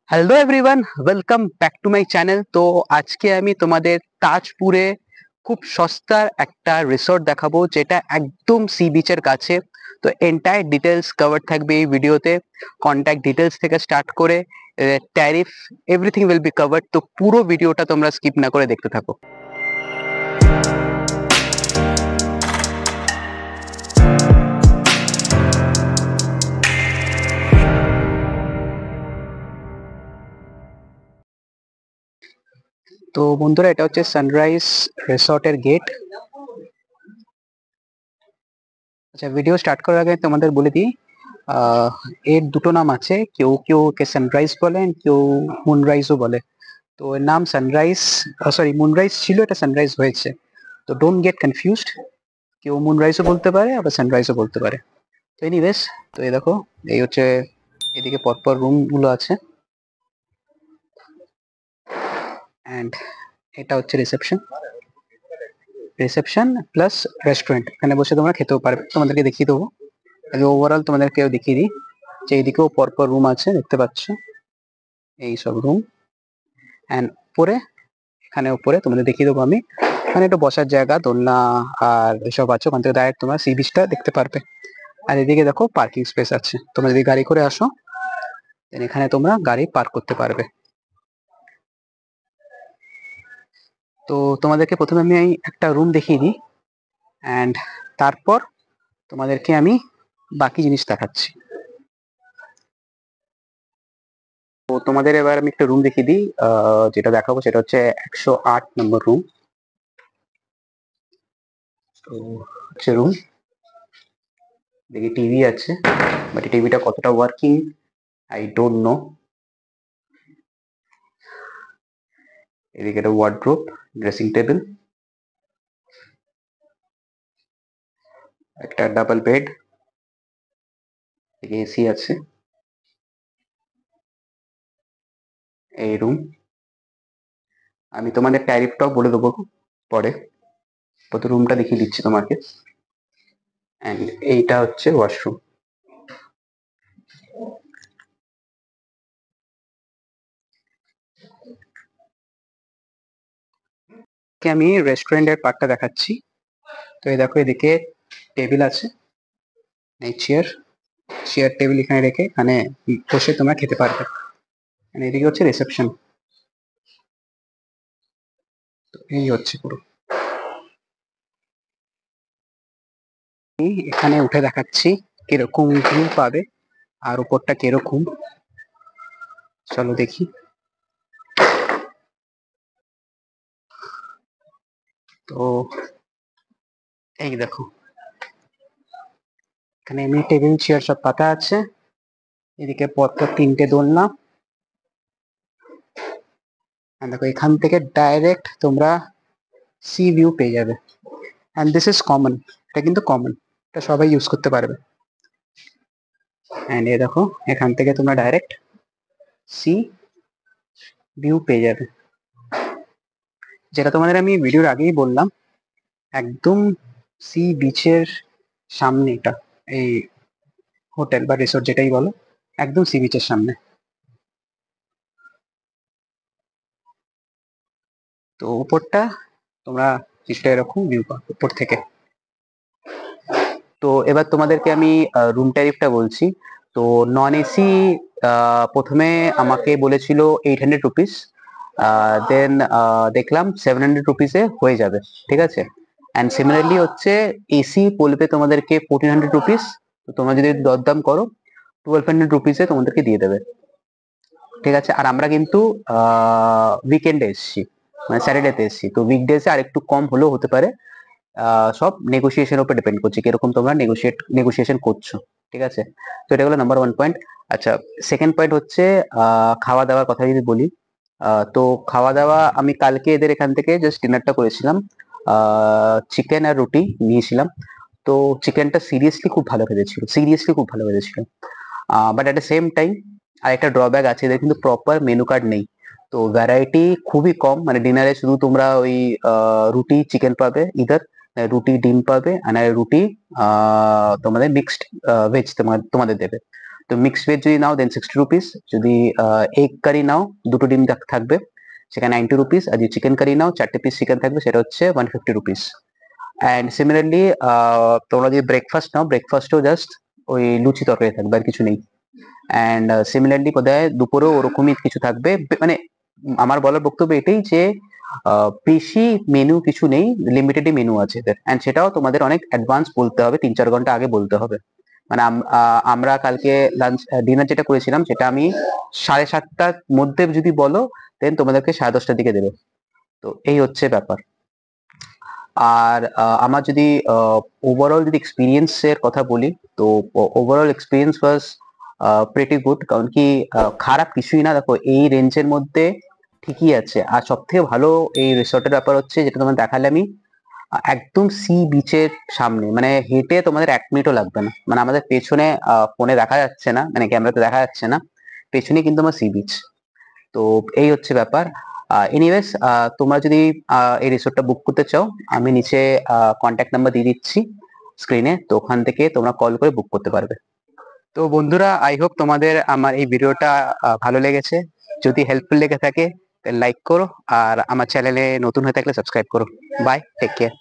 Hello everyone, welcome back to my channel. তো আজকে আমি তোমাদের তাজপুরে খুব সস্তার একটা রিসোর্ট দেখাবো, যেটা একদম সি বিচের কাছে। তো এন্টায়ার ডিটেলস কভার থাকবে এই ভিডিওতে। কন্ট্যাক্ট ডিটেলস থেকে স্টার্ট করে tariff, everything will be covered. তো পুরো ভিডিওটা তোমরা স্কিপ না করে দেখতে থাকো। তো বন্ধুরা, এটা হচ্ছে সানরাইজ রিসর্টের গেট। আচ্ছা, ভিডিও স্টার্ট করার আগে তোমাদের বলে দিই, আহ, এর দুটো নাম আছে। কেউ কেউ কে সানরাইজ বলে and কেউ মুনরাইজও বলে। তো এর নাম সানরাইজ, সরি মুনরাইজ ছিল, এটা সানরাইজ হয়েছে। তো ডোন্ট গেট কনফিউজড। কেউ মুনরাইজও বলতে পারে, আবার সানরাইজও বলতে পারে। তো এনিওয়েজ, তো এই দেখো, এই হচ্ছে এদিকে পরপর রুম গুলো আছে, অ্যান্ড এটা হচ্ছে রিসেপশন। রিসেপশন প্লাস রেস্টুরেন্ট, এখানে বসে তোমরা খেতেও পারবে। তোমাদেরকে দেখিয়ে দেবো, আগে ওভারঅল তোমাদেরকেও দেখিয়ে দিই যে এইদিকেও পরপর রুম আছে, দেখতে পাচ্ছ এই সব রুম। অ্যান্ড উপরে, এখানে উপরে তোমাদের দেখিয়ে দেবো আমি, এখানে একটু বসার জায়গা, দোলনা আর এসব আছে। ওখান থেকে ডাইরেক্ট তোমরা সি বিচটা দেখতে পারবে। আর এদিকে দেখো পার্কিং স্পেস আছে, তোমরা যদি গাড়ি করে আসো then এখানে তোমরা গাড়ি পার্ক করতে পারবে। তো তোমাদেরকে প্রথমে আমি এই একটা রুম দেখিয়ে দিই, অ্যান্ড তারপর তোমাদেরকে আমি বাকি জিনিস দেখাচ্ছি। তো তোমাদের এবার আমি একটা রুম দেখিয়ে দিই, যেটা দেখাবো সেটা হচ্ছে 108 নম্বর রুম। তো হচ্ছে রুম, দেখি টিভি আছে, বাট টিভিটা কতটা ওয়ার্কিং আই ডোন্ট নো। এদিকে একটা ওয়ার্ড্রোব, ড্রেসিং টেবিল, একটা ডাবল বেড, এদিকে এসি আছে। এই রুম, আমি তোমাদের ট্যারিফটাও বলে দেবো পরে, প্রথম রুমটা দেখিয়ে দিচ্ছি তোমাকে। অ্যান্ড এইটা হচ্ছে ওয়াশরুম। আমি রেস্টুরেন্টের পার্টটা দেখাচ্ছি। তো এই দেখো, এদিকে টেবিল আছে, এই চেয়ার, চেয়ার টেবিল এখানে রেখে এখানে বসে তোমরা খেতে পারবে। এদিকে হচ্ছে রিসেপশন। তো এই হচ্ছে পুরো, এখানে উঠে দেখাচ্ছি কিরকম ভিউ পাবে আর উপরটা কিরকম। চলো দেখি। তো এই দেখো, এখানে এমনি টেবিল চেয়ার সব পাতা আছে। এদিকে পরপর তিনটে দোলনা। আর দেখো, এখান থেকে ডাইরেক্ট তোমরা সি ভিউ পেয়ে যাবে। অ্যান্ড দিস ইজ কমন, এটা কিন্তু কমন, এটা সবাই ইউজ করতে পারবে। অ্যান্ড এ দেখো, এখান থেকে তোমরা ডাইরেক্ট সি ভিউ পেয়ে যাবে, যেটা তোমাদের আমি ভিডিওর আগেই বললাম, একদম সি বিচের সামনে এটা, এই হোটেল বা রিসোর্ট যেটাই বলো, একদম সি বিচের সামনে। তো উপরটা তোমরা কিছুটা এরকম ভিউ পাবে উপর থেকে। তো এবার তোমাদেরকে আমি রুম ট্যারিফটা বলছি। তো নন এসি প্রথমে আমাকে বলেছিল 800 রুপিস, দেন দেখলাম 700 রুপিসে হয়ে যাবে, ঠিক আছে। অ্যান্ড সিমিলারলি হচ্ছে এসি বলবে তোমাদেরকে 1400 রুপিস। তো তোমরা যদি দরদাম করো 1200 রুপিসে তোমাদেরকে দিয়ে দেবে, ঠিক আছে। আর আমরা কিন্তু উইকেন্ডে এসছি, মানে স্যাটারডেতে এসছি। তো উইকডেজে আর একটু কম হলেও হতে পারে, সব নেগোসিয়েশনের উপর ডিপেন্ড করছে কিরকম তোমরা নেগোসিয়েশন করছো, ঠিক আছে। তো এটা হলো নাম্বার 1 পয়েন্ট। আচ্ছা, সেকেন্ড পয়েন্ট হচ্ছে খাওয়া দাওয়ার কথা যদি বলি, তো খাওয়া দাওয়া আমি কালকে এদের এখান থেকে জাস্ট ডিনারটা করেছিলাম, চিকেন আর রুটি নিয়েছিলাম। তো চিকেনটা সিরিয়াসলি খুব ভালো খেতেছিল, সিরিয়াসলি খুব ভালো খেতেছিল। But at the same time আর একটা ড্রব্যাক আছে, এদের কিন্তু প্রপার মেনু কার্ড নেই। তো ভ্যারাইটি খুবই কম, মানে ডিনারে শুধু তোমরা ওই রুটি চিকেন পাবে, ইদার রুটি ডিম পাবে, আর রুটি তোমাদের মিক্সড ভেজ তোমাদের দেবে। তো মিক্সড ভেজ যদি নাও দেন 60 রুপিস, যদি এগ কারি নাও দুটো ডিম থাকবে সেখানে 90 রুপিস, আর যদি চিকেন কারি নাও 4টে পিস চিকেন থাকবে সেটা হচ্ছে 150 রুপিস। অ্যান্ড সিমিলারলি তোমরা যদি ব্রেকফাস্ট নাও ব্রেকফাস্টও জাস্ট ওই লুচি তরকারি থাকবে আর কিছু নেই। অ্যান্ড সিমিলারলি বোধহয় দুপুরেও ওরকমই কিছু থাকবে, মানে আমার বলার বক্তব্য এটাই যে বেশি মেনু কিছু নেই, লিমিটেডই মেনু আছে এদের, অ্যান্ড সেটাও তোমাদের অনেক অ্যাডভান্স বলতে হবে, 3-4 ঘন্টা আগে বলতে হবে। মানে আমরা কালকে লাঞ্চ ডিনার যেটা করেছিলাম সেটা আমি 7:30টার মধ্যে যদি বলো দেন তোমাদেরকে 10:30টার দিকে দেবে। তো এই হচ্ছে ব্যাপার। আর আমার যদি ওভারঅল যদি এক্সপিরিয়েন্সের কথা বলি, তো overall experience was pretty good, কারণ কি খারাপ কিছুই না। দেখো এই রেঞ্জের মধ্যে ঠিকই আছে। আর সব থেকে ভালো এই রিসর্টের ব্যাপার হচ্ছে যেটা তোমার দেখালে আমি, একদম সি বিচের সামনে, মানে হেঁটে তোমাদের 1 মিনিটও লাগবে না। মানে আমাদের পেছনে ফোনে দেখা যাচ্ছে না, মানে ক্যামেরাতে দেখা যাচ্ছে না, পেছনে কিন্তু আমার সি বিচ। তো এই হচ্ছে ব্যাপার। এনিওয়েজ তোমরা যদি এই রিসোর্টটা বুক করতে চাও আমি নিচে কন্ট্যাক্ট নাম্বার দিয়ে দিচ্ছি স্ক্রিনে, তো ওখান থেকে তোমরা কল করে বুক করতে পারবে। তো বন্ধুরা, আই হোপ তোমাদের আমার এই ভিডিওটা ভালো লেগেছে। যদি হেল্পফুল লেগে থাকে লাইক করো, আর আমার চ্যানেলে নতুন হয়ে থাকলে সাবস্ক্রাইব করো। Bye, take care.